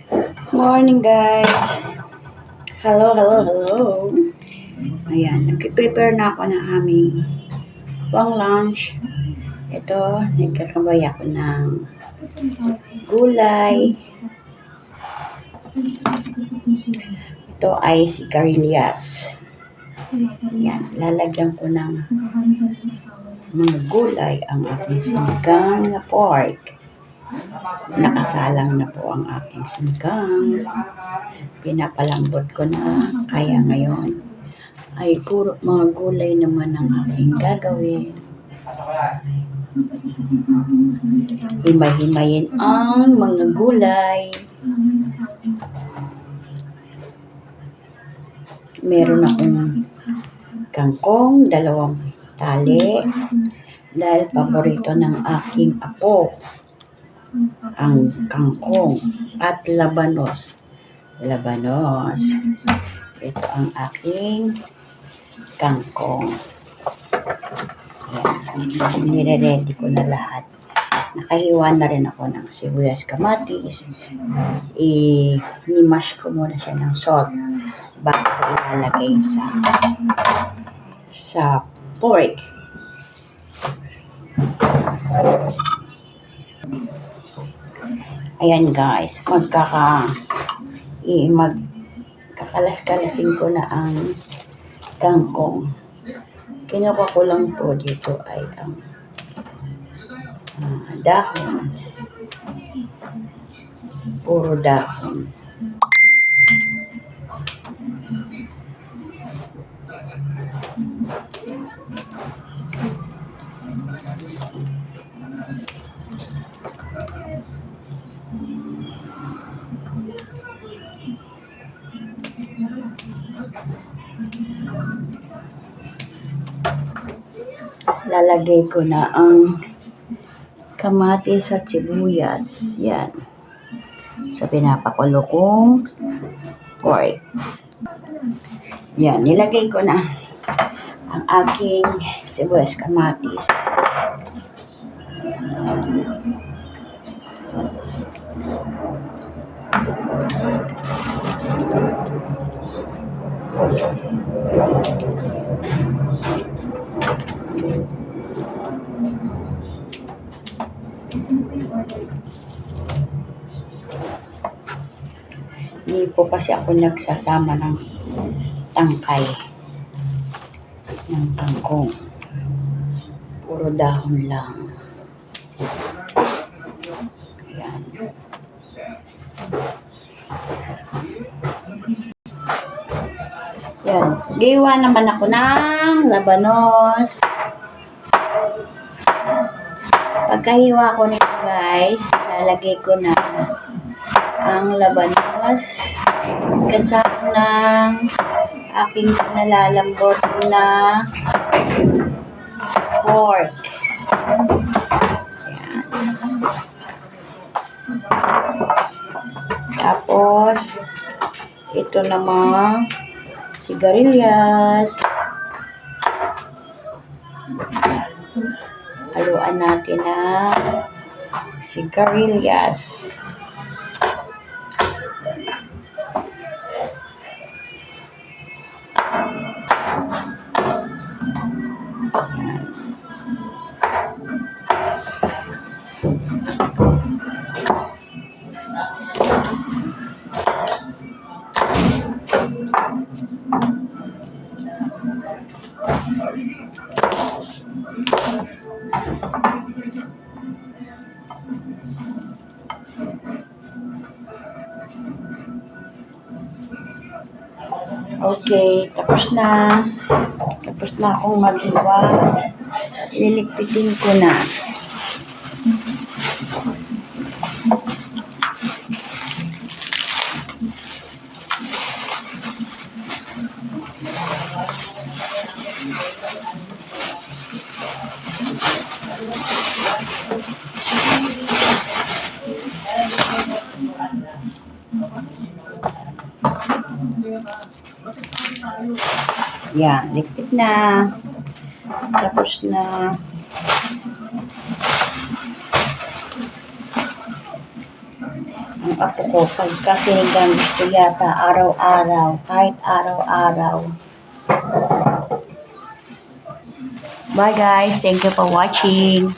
Morning guys! Hello, hello, hello! Ayan, nag-prepare na ako ng aming pang lunch. Ito, nagkakabay ako ng gulay. Ito ay sigarilyas. Ayan, lalagyan ko ng mga gulay ang aking sinigang na pork. Nakasalang na po ang aking sinigang. Pinapalambot ko na, kaya ngayon ay puro mga gulay naman ang aking gagawin. Himay-himayin ang mga gulay. Meron akong kangkong, 2 tali, dahil paborito ng aking apo ang kangkong at labanos. Ito ang aking kangkong. Ayan, nire-ready ko na lahat. Nakahiwa na rin ako ng sibuyas, kamatis. Ni-mash ko muna siya ng salt bago ko ilalagay sa pork. Ayan guys, magkakalas-kalasin ko na ang kangkong. Kinuha ko lang po dito ay ang dahon. Puro dahon. Lalagay ko na ang kamatis at sibuyas. Yan. Sa pinapakulo kong pork. Yan. Nilagay ko na ang aking sibuyas, kamatis. Hindi po kasi ako nagsasama ng tangkay ng kangkong. Puro dahon lang. Ayan. Yan. Giwa naman ako ng labanos. Pagkahiwa ko nito guys, lalagay ko na ang labanos kasama ng aking nalalambot na pork. Ayan. Tapos, ito naman sigarilyas. Haluan natin na sigarilyas. Okay, tapos na akong maghiwa. Liligpitin ko na. Yan, ligpit na. Tapos na. Ang yung apo ko pagka sinigang gusto yata araw-araw, kahit araw-araw. Bye guys, thank you for watching.